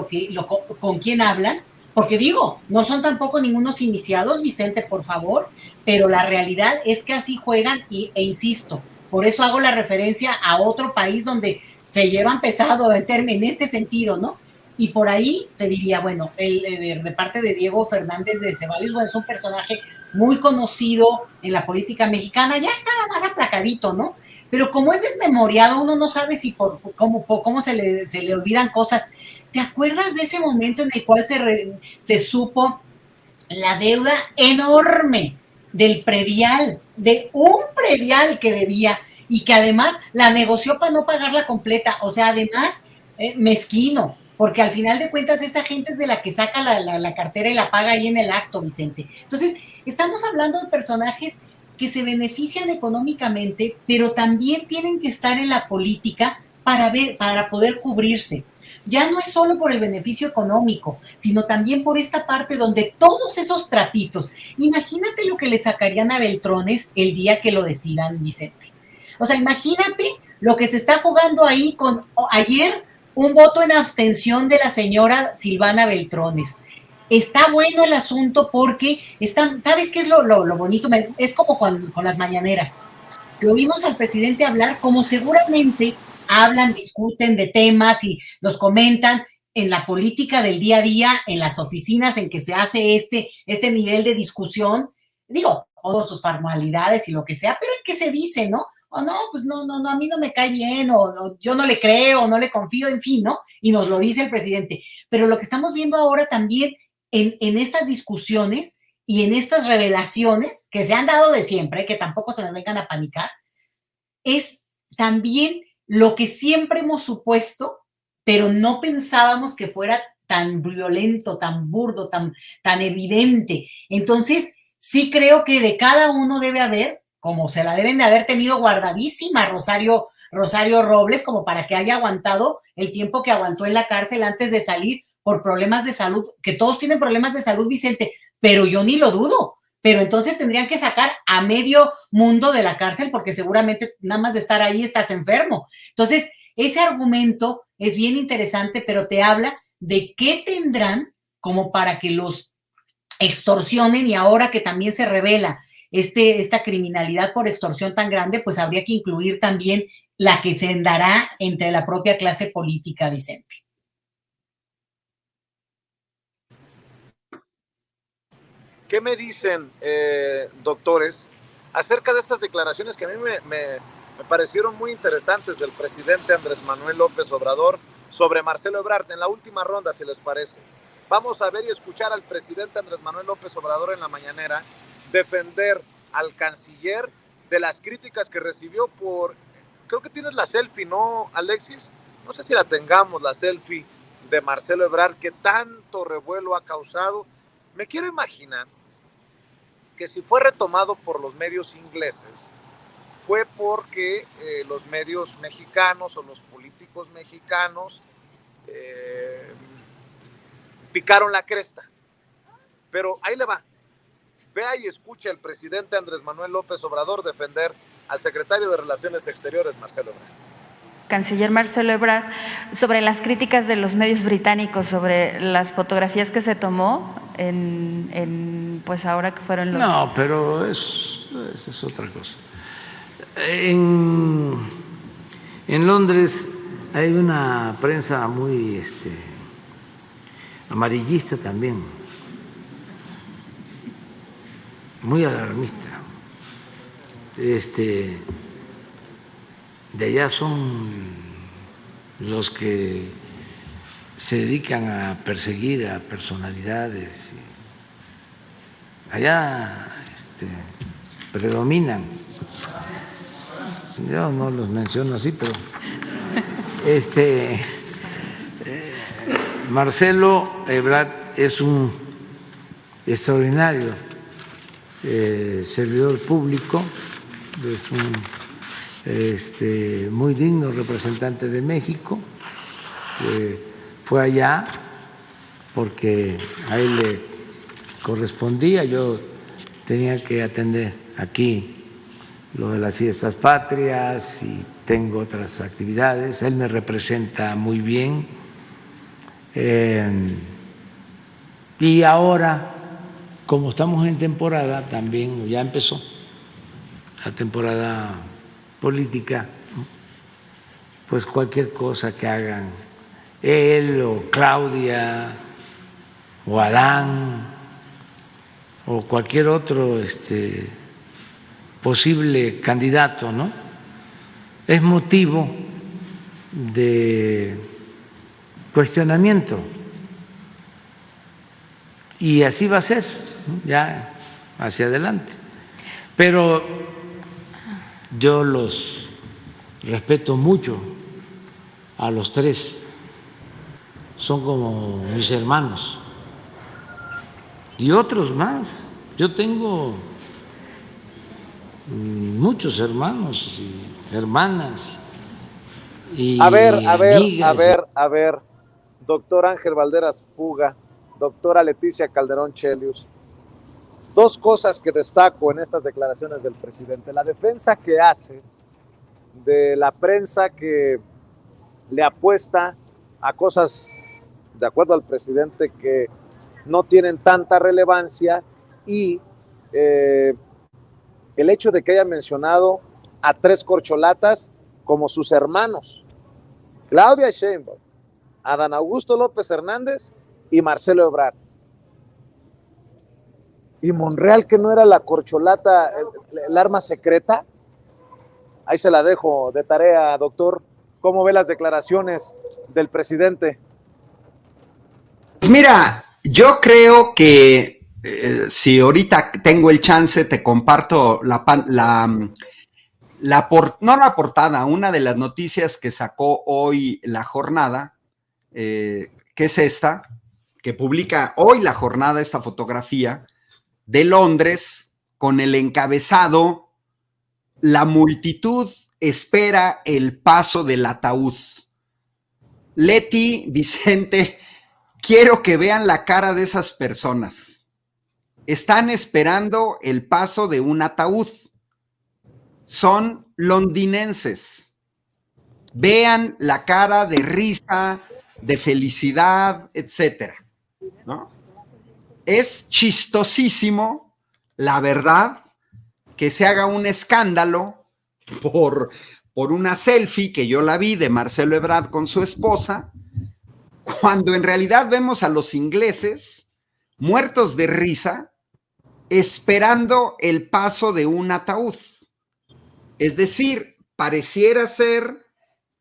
con quién hablan, porque digo, no son tampoco ningunos iniciados, Vicente, por favor, pero la realidad es que así juegan e insisto, por eso hago la referencia a otro país donde se llevan pesado en este sentido, ¿no? Y por ahí te diría, bueno, de parte de Diego Fernández de Ceballos, bueno, es un personaje muy conocido en la política mexicana, ya estaba más aplacadito, ¿no? Pero como es desmemoriado, uno no sabe si cómo se le olvidan cosas. ¿Te acuerdas de ese momento en el cual se supo la deuda enorme del predial, de un predial que debía y que además la negoció para no pagarla completa? O sea, además, mezquino, porque al final de cuentas esa gente es de la que saca la cartera y la paga ahí en el acto, Vicente. Entonces, estamos hablando de personajes que se benefician económicamente, pero también tienen que estar en la política para poder cubrirse. Ya no es solo por el beneficio económico, sino también por esta parte donde todos esos trapitos, imagínate lo que le sacarían a Beltrones el día que lo decidan, Vicente. O sea, imagínate lo que se está jugando ahí con ayer un voto en abstención de la señora Silvana Beltrones. está bueno el asunto porque están, ¿sabes qué es lo bonito? Es como con las mañaneras, que oímos al presidente hablar como seguramente hablan, discuten de temas y los comentan en la política del día a día, en las oficinas en que se hace este nivel de discusión, digo, todas sus formalidades y lo que sea, pero en que se dice, ¿no? O no, pues no, a mí no me cae bien, o yo no le creo, o no le confío, en fin, ¿no? Y nos lo dice el presidente. Pero lo que estamos viendo ahora también en estas discusiones y en estas revelaciones que se han dado de siempre, que tampoco se me vengan a panicar, es también lo que siempre hemos supuesto, pero no pensábamos que fuera tan violento, tan burdo, tan evidente. Entonces, sí creo que de cada uno debe haber, como se la deben de haber tenido guardadísima Rosario Robles, como para que haya aguantado el tiempo que aguantó en la cárcel antes de salir por problemas de salud, que todos tienen problemas de salud, Vicente, pero yo ni lo dudo. Pero entonces tendrían que sacar a medio mundo de la cárcel porque seguramente nada más de estar ahí estás enfermo. Entonces, ese argumento es bien interesante, pero te habla de qué tendrán como para que los extorsionen, y ahora que también se revela esta criminalidad por extorsión tan grande, pues habría que incluir también la que se dará entre la propia clase política, Vicente. ¿Qué me dicen, doctores, acerca de estas declaraciones que a mí me parecieron muy interesantes del presidente Andrés Manuel López Obrador sobre Marcelo Ebrard en la última ronda, si les parece? Vamos a ver y escuchar al presidente Andrés Manuel López Obrador en la mañanera defender al canciller de las críticas que recibió por, creo que tienes la selfie, ¿no, Alexis? No sé si la tengamos, la selfie de Marcelo Ebrard, que tanto revuelo ha causado. Me quiero imaginar que si fue retomado por los medios ingleses, fue porque los medios mexicanos o los políticos mexicanos picaron la cresta. Pero ahí le va. Vea y escuche al presidente Andrés Manuel López Obrador defender al secretario de Relaciones Exteriores, Marcelo Ebrard. Canciller Marcelo Ebrard, sobre las críticas de los medios británicos sobre las fotografías que se tomó pues ahora que fueron los... No, pero esa es otra cosa. En Londres hay una prensa muy amarillista también, muy alarmista. De allá son los que se dedican a perseguir a personalidades. Allá predominan. Yo no los menciono así, pero Marcelo Ebrard es un extraordinario servidor público, es un muy digno representante de México, que fue allá porque a él le correspondía, yo tenía que atender aquí lo de las fiestas patrias y tengo otras actividades, él me representa muy bien, y ahora, como estamos en temporada, también ya empezó la temporada política, pues cualquier cosa que hagan él o Claudia o Adán o cualquier otro posible candidato, ¿no? Es motivo de cuestionamiento y así va a ser, ¿no? Ya hacia adelante. Pero yo los respeto mucho a los tres, son como mis hermanos y otros más. Yo tengo muchos hermanos y hermanas y a ver, doctor Ángel Valderas Puga, doctora Leticia Calderón Chelius, dos cosas que destaco en estas declaraciones del presidente: la defensa que hace de la prensa que le apuesta a cosas, de acuerdo al presidente, que no tienen tanta relevancia y el hecho de que haya mencionado a 3 corcholatas como sus hermanos, Claudia Sheinbaum, Adán Augusto López Hernández y Marcelo Ebrard. Y Monreal, que no era la corcholata, el arma secreta. Ahí se la dejo de tarea, doctor. ¿Cómo ve las declaraciones del presidente? Pues mira, yo creo que si ahorita tengo el chance, te comparto no la portada, una de las noticias que sacó hoy La Jornada, que es esta, que publica hoy La Jornada, esta fotografía de Londres con el encabezado: la multitud espera el paso del ataúd. Leti, Vicente, quiero que vean la cara de esas personas. Están esperando el paso de un ataúd. Son londinenses. Vean la cara de risa, de felicidad, etcétera, ¿no? Es chistosísimo, la verdad, que se haga un escándalo por una selfie que yo la vi de Marcelo Ebrard con su esposa, cuando en realidad vemos a los ingleses muertos de risa esperando el paso de un ataúd. Es decir, pareciera ser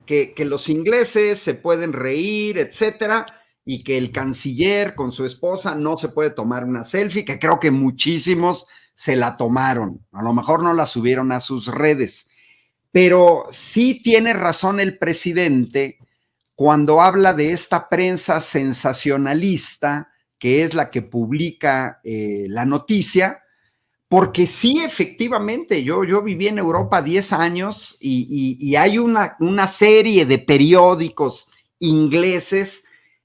que los ingleses se pueden reír, etcétera, y que el canciller con su esposa no se puede tomar una selfie, que creo que muchísimos se la tomaron. A lo mejor no la subieron a sus redes, pero sí tiene razón el presidente cuando habla de esta prensa sensacionalista, que es la que publica la noticia, porque sí, efectivamente, yo viví en Europa 10 años y hay una serie de periódicos ingleses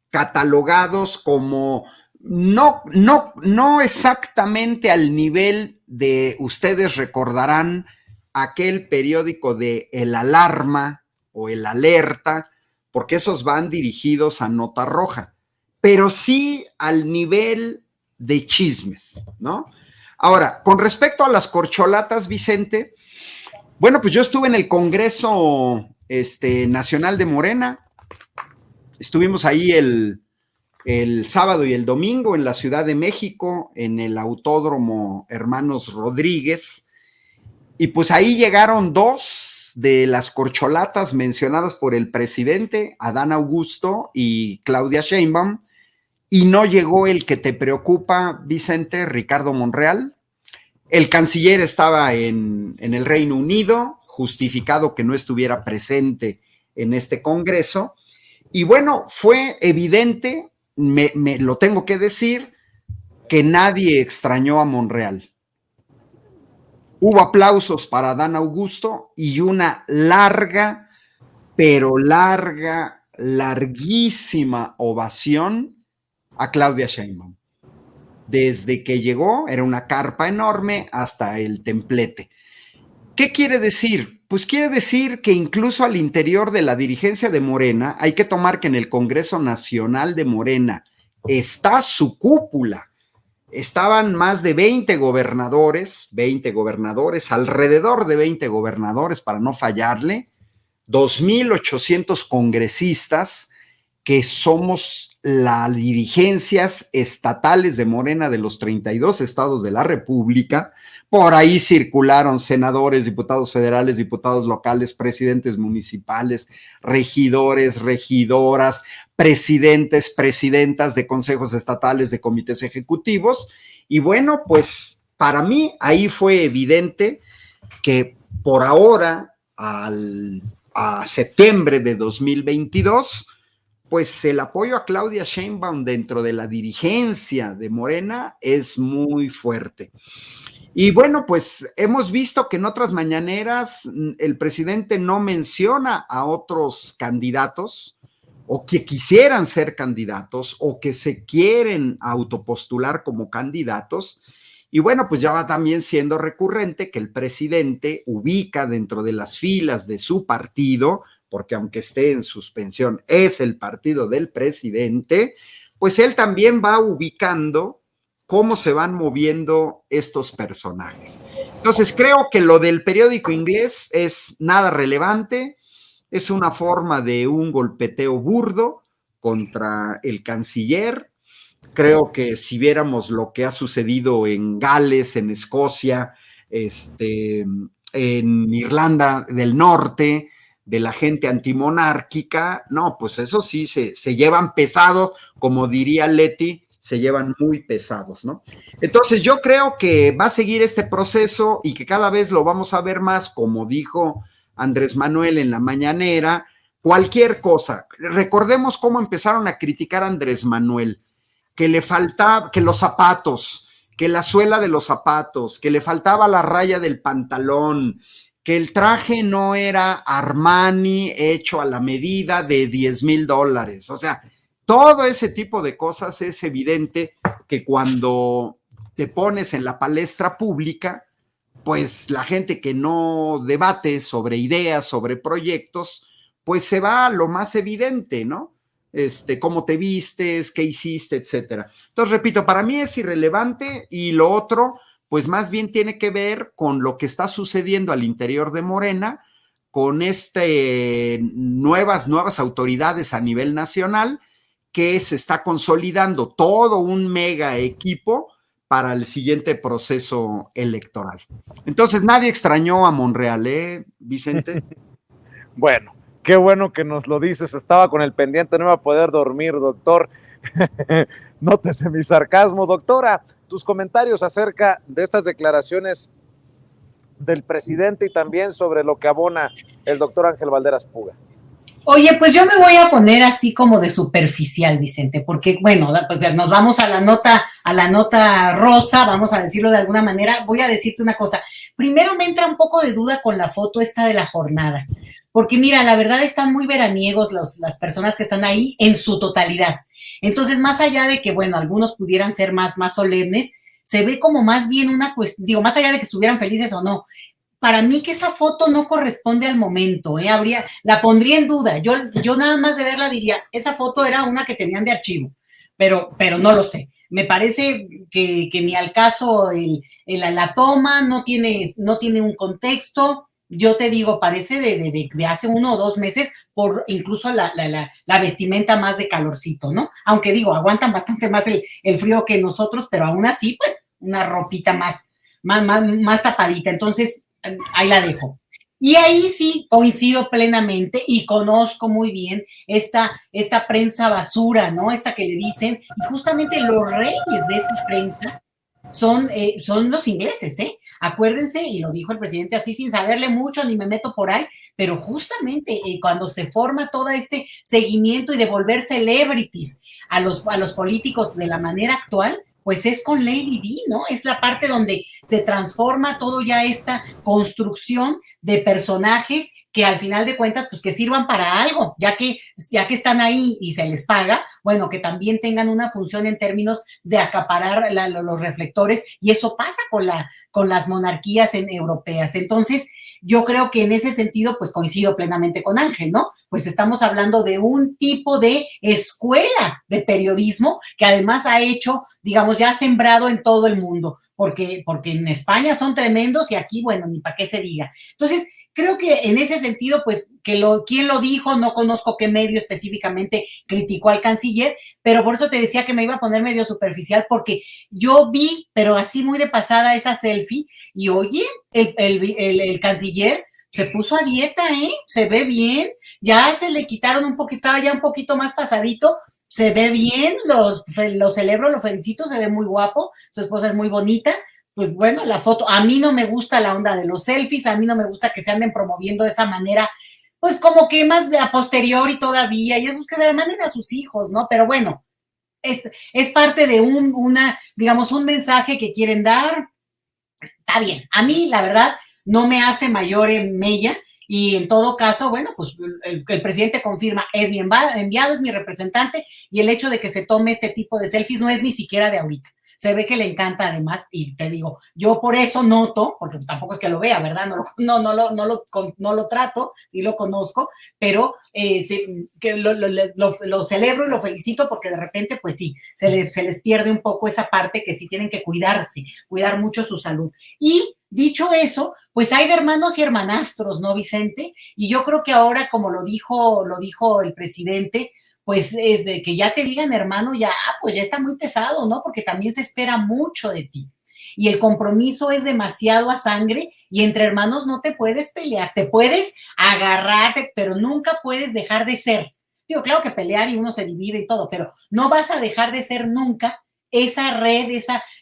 catalogados como no exactamente al nivel de, ustedes recordarán, aquel periódico de El Alarma o El Alerta, porque esos van dirigidos a nota roja, pero sí al nivel de chismes, ¿no? Ahora, con respecto a las corcholatas, Vicente, bueno, pues yo estuve en el Congreso Nacional de Morena, estuvimos ahí el sábado y el domingo en la Ciudad de México, en el Autódromo Hermanos Rodríguez, y pues ahí llegaron 2 de las corcholatas mencionadas por el presidente, Adán Augusto y Claudia Sheinbaum, y no llegó el que te preocupa, Vicente, Ricardo Monreal. El canciller estaba en el Reino Unido, justificado que no estuviera presente en este congreso. Y bueno, fue evidente, lo tengo que decir, que nadie extrañó a Monreal. Hubo aplausos para Adán Augusto y una larga, pero larguísima ovación a Claudia Sheinbaum. Desde que llegó, era una carpa enorme hasta el templete. ¿Qué quiere decir? Pues quiere decir que incluso al interior de la dirigencia de Morena, hay que tomar que en el Congreso Nacional de Morena está su cúpula. Estaban más de 20 gobernadores, alrededor de 20 gobernadores para no fallarle, 2,800 congresistas que somos las dirigencias estatales de Morena de los 32 estados de la República. Por ahí circularon senadores, diputados federales, diputados locales, presidentes municipales, regidores, regidoras, presidentes, presidentas de consejos estatales, de comités ejecutivos. Y bueno, pues para mí ahí fue evidente que por ahora, a septiembre de 2022, pues el apoyo a Claudia Sheinbaum dentro de la dirigencia de Morena es muy fuerte. Y bueno, pues hemos visto que en otras mañaneras el presidente no menciona a otros candidatos o que quisieran ser candidatos o que se quieren autopostular como candidatos. Y bueno, pues ya va también siendo recurrente que el presidente ubica dentro de las filas de su partido, porque aunque esté en suspensión, es el partido del presidente, pues él también va ubicando cómo se van moviendo estos personajes. Entonces, creo que lo del periódico inglés es nada relevante, es una forma de un golpeteo burdo contra el canciller. Creo que si viéramos lo que ha sucedido en Gales, en Escocia, en Irlanda del Norte, de la gente antimonárquica, no, pues eso sí, se llevan pesados, como diría Leti, se llevan muy pesados, ¿no? Entonces yo creo que va a seguir este proceso y que cada vez lo vamos a ver más, como dijo Andrés Manuel en la mañanera, cualquier cosa. Recordemos cómo empezaron a criticar a Andrés Manuel, que le faltaba, que los zapatos, que la suela de los zapatos, que le faltaba la raya del pantalón, que el traje no era Armani hecho a la medida de $10,000. O sea, todo ese tipo de cosas es evidente que cuando te pones en la palestra pública, pues la gente que no debate sobre ideas, sobre proyectos, pues se va a lo más evidente, ¿no? Cómo te vistes, qué hiciste, etcétera. Entonces, repito, para mí es irrelevante y lo otro, pues más bien tiene que ver con lo que está sucediendo al interior de Morena, con nuevas autoridades a nivel nacional, que se está consolidando todo un mega equipo para el siguiente proceso electoral. Entonces, nadie extrañó a Monreal, ¿eh, Vicente? Bueno, qué bueno que nos lo dices. Estaba con el pendiente, no iba a poder dormir, doctor. Nótese mi sarcasmo. Doctora, tus comentarios acerca de estas declaraciones del presidente y también sobre lo que abona el doctor Ángel Valderas Puga. Oye, pues yo me voy a poner así como de superficial, Vicente, porque bueno, pues ya nos vamos a la nota rosa, vamos a decirlo de alguna manera. Voy a decirte una cosa. Primero me entra un poco de duda con la foto esta de la jornada, porque mira, la verdad están muy veraniegos las personas que están ahí en su totalidad. Entonces, más allá de que, bueno, algunos pudieran ser más solemnes, se ve como más bien una cuestión, digo, más allá de que estuvieran felices o no, para mí que esa foto no corresponde al momento, la pondría en duda. Yo nada más de verla diría, esa foto era una que tenían de archivo, pero no lo sé. Me parece que ni al caso la toma no tiene un contexto. Yo te digo, parece de hace 1 o 2 meses, por incluso la vestimenta más de calorcito, ¿no? Aunque digo, aguantan bastante más el frío que nosotros, pero aún así, pues, una ropita más tapadita. Entonces, ahí la dejo. Y ahí sí coincido plenamente y conozco muy bien esta prensa basura, ¿no? Esta que le dicen, y justamente los reyes de esa prensa son los ingleses, ¿eh? Acuérdense, y lo dijo el presidente así sin saberle mucho, ni me meto por ahí, pero justamente cuando se forma todo este seguimiento y de volver celebrities a los políticos de la manera actual, pues es con Lady Di, ¿no? Es la parte donde se transforma todo ya esta construcción de personajes que al final de cuentas, pues que sirvan para algo, ya que están ahí y se les paga, bueno, que también tengan una función en términos de acaparar los reflectores, y eso pasa con las monarquías europeas. Entonces, yo creo que en ese sentido, pues coincido plenamente con Ángel, ¿no? Pues estamos hablando de un tipo de escuela de periodismo que además ha hecho, digamos, ya ha sembrado en todo el mundo, porque en España son tremendos y aquí, bueno, ni para qué se diga. Entonces, creo que en ese sentido, pues, quién lo dijo, no conozco qué medio específicamente criticó al canciller, pero por eso te decía que me iba a poner medio superficial, porque yo vi, pero así muy de pasada, esa selfie, y oye, el canciller se puso a dieta, se ve bien, ya se le quitaron un poquito, estaba ya un poquito más pasadito, se ve bien, lo celebro, lo felicito, se ve muy guapo, su esposa es muy bonita. Pues bueno, la foto, a mí no me gusta la onda de los selfies, a mí no me gusta que se anden promoviendo de esa manera, pues como que más a posteriori todavía, y es que de la manera a sus hijos, ¿no? Pero bueno, es parte de digamos, un mensaje que quieren dar. Está bien, a mí la verdad no me hace mayor mella, y en todo caso, bueno, pues el presidente confirma, es mi enviado, es mi representante, y el hecho de que se tome este tipo de selfies no es ni siquiera de ahorita. se ve que le encanta además, y te digo, yo por eso noto, porque tampoco es que lo vea, ¿verdad? No lo trato, sí lo conozco, pero que lo celebro y lo felicito porque de repente, pues sí, se les pierde un poco esa parte que sí tienen que cuidarse, cuidar mucho su salud. Y dicho eso, pues hay de hermanos y hermanastros, ¿no, Vicente? Y yo creo que ahora, como lo dijo el presidente, pues es de que ya te digan hermano, ya, pues ya está muy pesado, ¿no? Porque también se espera mucho de ti. Y el compromiso es demasiado a sangre y entre hermanos no te puedes pelear, te puedes agarrarte, pero nunca puedes dejar de ser. Digo, claro que pelear y uno se divide y todo, pero no vas a dejar de ser nunca esa red,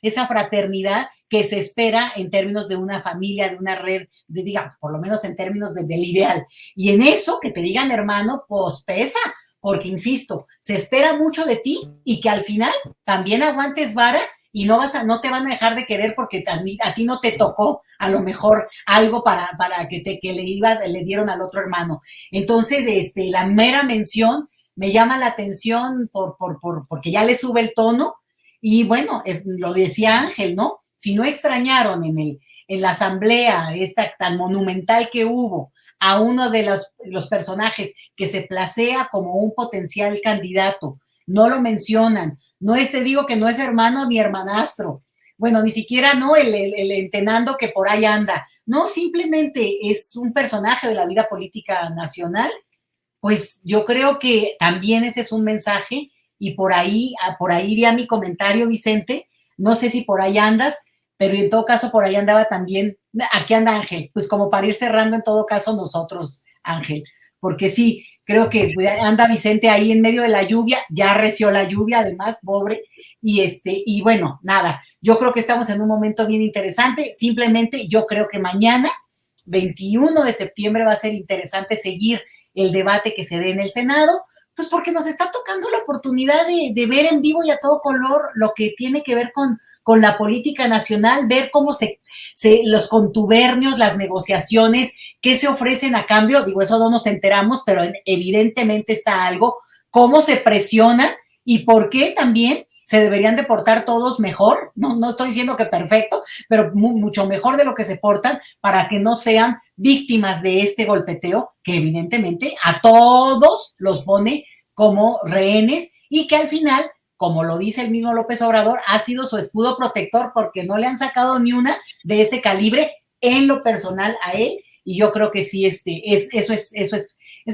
esa fraternidad que se espera en términos de una familia, de una red, digamos, por lo menos en términos del ideal. Y en eso, que te digan hermano, pues pesa, porque insisto, se espera mucho de ti y que al final también aguantes vara y no te van a dejar de querer porque a ti no te tocó a lo mejor algo para que le dieron al otro hermano. Entonces, la mera mención me llama la atención porque ya le sube el tono y bueno, lo decía Ángel, ¿no? Si no extrañaron en la asamblea esta tan monumental que hubo a uno de los personajes que se placea como un potencial candidato, no lo mencionan, te digo que no es hermano ni hermanastro, bueno, ni siquiera no el entenando que por ahí anda, no, simplemente es un personaje de la vida política nacional, pues yo creo que también ese es un mensaje y por ahí iría mi comentario, Vicente, no sé si por ahí andas, pero en todo caso por ahí andaba también, aquí anda Ángel, pues como para ir cerrando en todo caso nosotros, Ángel, porque sí, creo que anda Vicente ahí en medio de la lluvia, ya arreció la lluvia además, pobre, y bueno, nada, yo creo que estamos en un momento bien interesante, simplemente yo creo que mañana, 21 de septiembre, va a ser interesante seguir el debate que se dé en el Senado, pues porque nos está tocando la oportunidad de ver en vivo y a todo color lo que tiene que ver con la política nacional, ver cómo los contubernios, las negociaciones, qué se ofrecen a cambio, digo, eso no nos enteramos, pero evidentemente está algo, cómo se presiona y por qué también se deberían de portar todos mejor, no estoy diciendo que perfecto, pero mucho mejor de lo que se portan para que no sean víctimas de este golpeteo que evidentemente a todos los pone como rehenes y que al final, como lo dice el mismo López Obrador, ha sido su escudo protector porque no le han sacado ni una de ese calibre en lo personal a él y yo creo que sí, eso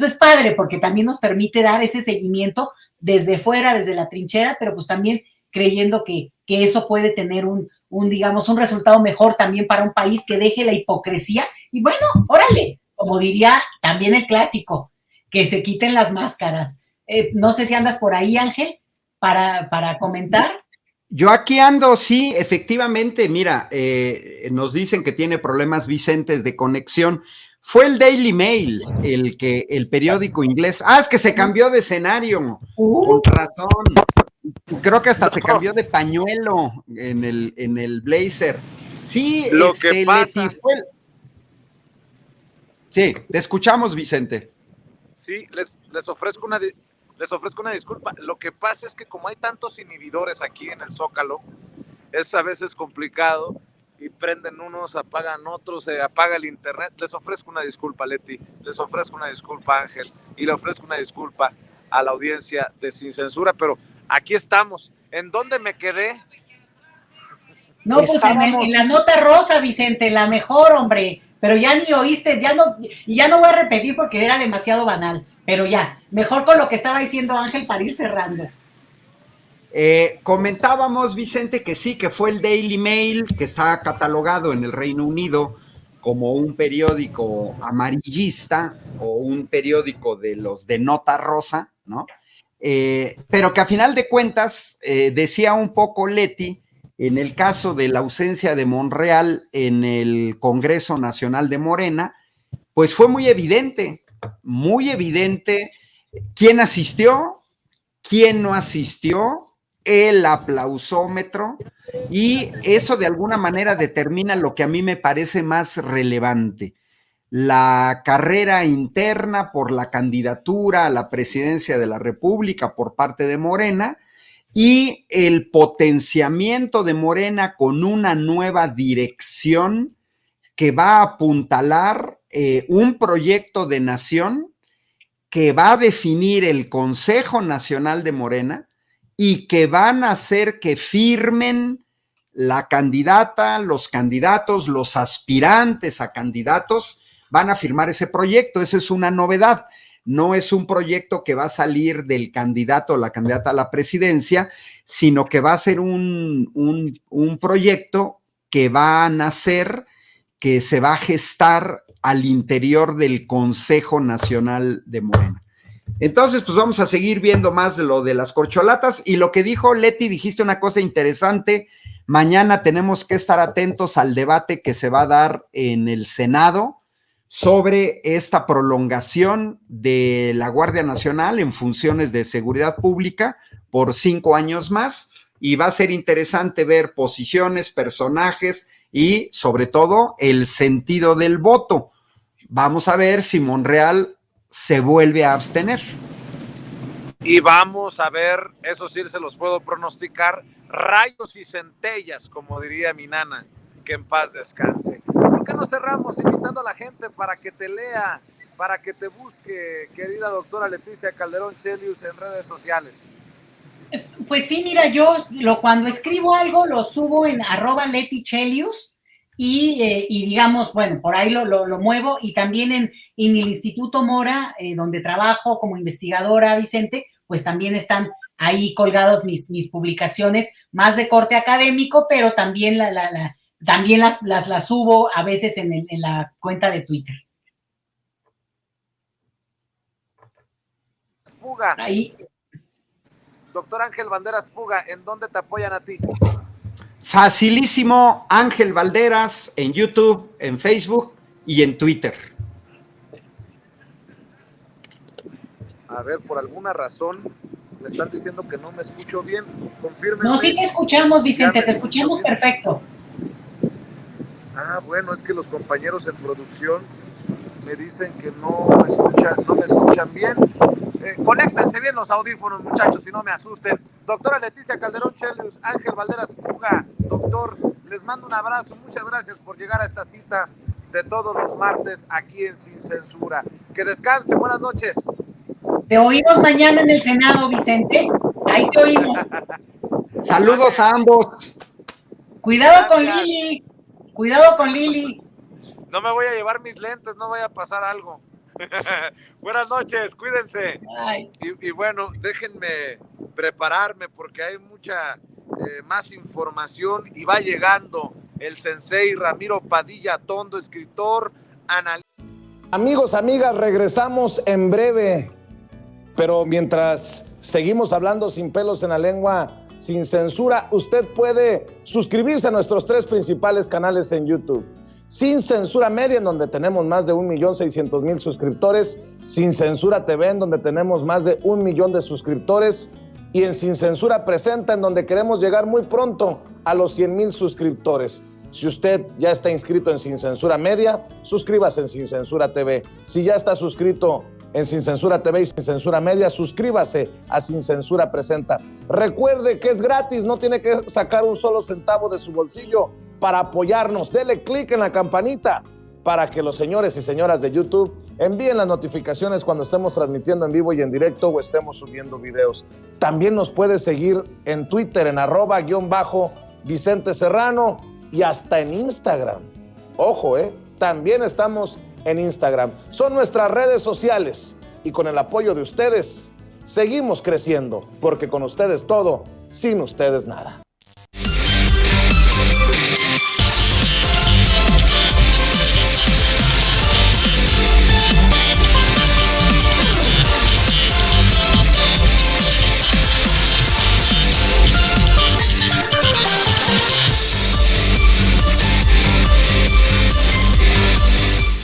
es padre porque también nos permite dar ese seguimiento desde fuera, desde la trinchera, pero pues también creyendo que eso puede tener digamos, un resultado mejor también para un país que deje la hipocresía y bueno, órale, como diría también el clásico, que se quiten las máscaras. No sé si andas por ahí, Ángel, para comentar. Yo aquí ando, sí, efectivamente, mira, nos dicen que tiene problemas Vicentes de conexión. Fue el Daily Mail, el periódico inglés. Es que se cambió de escenario, con razón. Creo que hasta se cambió de pañuelo en el blazer. Sí, lo que pasa. Sí, te escuchamos, Vicente. Sí, les ofrezco una disculpa. Lo que pasa es que como hay tantos inhibidores aquí en el Zócalo, es a veces complicado y prenden unos, apagan otros, se apaga el internet. Les ofrezco una disculpa, Leti, les ofrezco una disculpa, Ángel, y le ofrezco una disculpa a la audiencia de Sin Censura, pero aquí estamos. ¿En dónde me quedé? No, pues en la nota rosa, Vicente, la mejor, hombre. Pero ya ni oíste, ya no voy a repetir porque era demasiado banal. Pero ya, mejor con lo que estaba diciendo Ángel para ir cerrando. Comentábamos, Vicente, que sí, que fue el Daily Mail, que está catalogado en el Reino Unido como un periódico amarillista o un periódico de los de nota rosa, ¿no? Pero que a final de cuentas, decía un poco Leti, en el caso de la ausencia de Monreal en el Congreso Nacional de Morena, pues fue muy evidente quién asistió, quién no asistió, el aplausómetro, y eso de alguna manera determina lo que a mí me parece más relevante, la carrera interna por la candidatura a la presidencia de la República por parte de Morena, y el potenciamiento de Morena con una nueva dirección que va a apuntalar un proyecto de nación que va a definir el Consejo Nacional de Morena y que van a hacer que firmen la candidata, los candidatos, los aspirantes a candidatos, van a firmar ese proyecto. Esa es una novedad. No es un proyecto que va a salir del candidato o la candidata a la presidencia, sino que va a ser un proyecto que va a nacer, que se va a gestar al interior del Consejo Nacional de Morena. Entonces, pues vamos a seguir viendo más de lo de las corcholatas. Y lo que dijo Leti, dijiste una cosa interesante. Mañana tenemos que estar atentos al debate que se va a dar en el Senado sobre esta prolongación de la Guardia Nacional en funciones de seguridad pública por 5 años más. Y va a ser interesante ver posiciones, personajes y, sobre todo, el sentido del voto. Vamos a ver si Monreal se vuelve a abstener. Y vamos a ver, eso sí se los puedo pronosticar, rayos y centellas, como diría mi nana, que en paz descanse. ¿Por qué no cerramos invitando a la gente para que te lea, para que te busque, querida doctora Leticia Calderón Chelius, en redes sociales? Pues sí, mira, yo cuando escribo algo lo subo en @LetiChelius y digamos, bueno, por ahí lo muevo, y también en el Instituto Mora, donde trabajo como investigadora, Vicente, pues también están ahí colgados mis publicaciones, más de corte académico, pero también también las subo a veces en la cuenta de Twitter. Puga. Ahí. Doctor Ángel Valderas Puga, ¿en dónde te apoyan a ti? Facilísimo, Ángel Valderas, en YouTube, en Facebook y en Twitter. A ver, por alguna razón me están diciendo que no me escucho bien. Confírmenme. No, sí te escuchamos, Vicente, te escuchamos perfecto. Ah, bueno, es que los compañeros en producción me dicen que no me escuchan bien. Conéctense bien los audífonos, muchachos, y no me asusten. Doctora Leticia Calderón Chelius, Ángel Valderas Puga, doctor, les mando un abrazo. Muchas gracias por llegar a esta cita de todos los martes aquí en Sin Censura. Que descanse, buenas noches. Te oímos mañana en el Senado, Vicente. Ahí te oímos. Saludos a ambos. Cuidado con Lili. Cuidado con Lili. No me voy a llevar mis lentes, no vaya a pasar algo. Buenas noches, cuídense. Y bueno, déjenme prepararme porque hay mucha más información y va llegando el sensei Ramiro Padilla Tondo, escritor, analista. Amigos, amigas, regresamos en breve, pero mientras seguimos hablando sin pelos en la lengua, sin censura, usted puede suscribirse a nuestros 3 principales canales en YouTube. Sin Censura Media, en donde tenemos más de 1.600.000 suscriptores, Sin Censura TV, en donde tenemos más de 1 millón de suscriptores, y en Sin Censura Presenta, en donde queremos llegar muy pronto a los 100,000 suscriptores. Si usted ya está inscrito en Sin Censura Media, suscríbase en Sin Censura TV. Si ya está suscrito en Sin Censura TV y Sin Censura Media, suscríbase a Sin Censura Presenta. Recuerde que es gratis, no tiene que sacar un solo centavo de su bolsillo para apoyarnos. Dele clic en la campanita para que los señores y señoras de YouTube envíen las notificaciones cuando estemos transmitiendo en vivo y en directo o estemos subiendo videos. También nos puede seguir en Twitter en @Vicente Serrano y hasta en Instagram. Ojo, también estamos en Instagram. Son nuestras redes sociales y con el apoyo de ustedes seguimos creciendo, porque con ustedes todo, sin ustedes nada.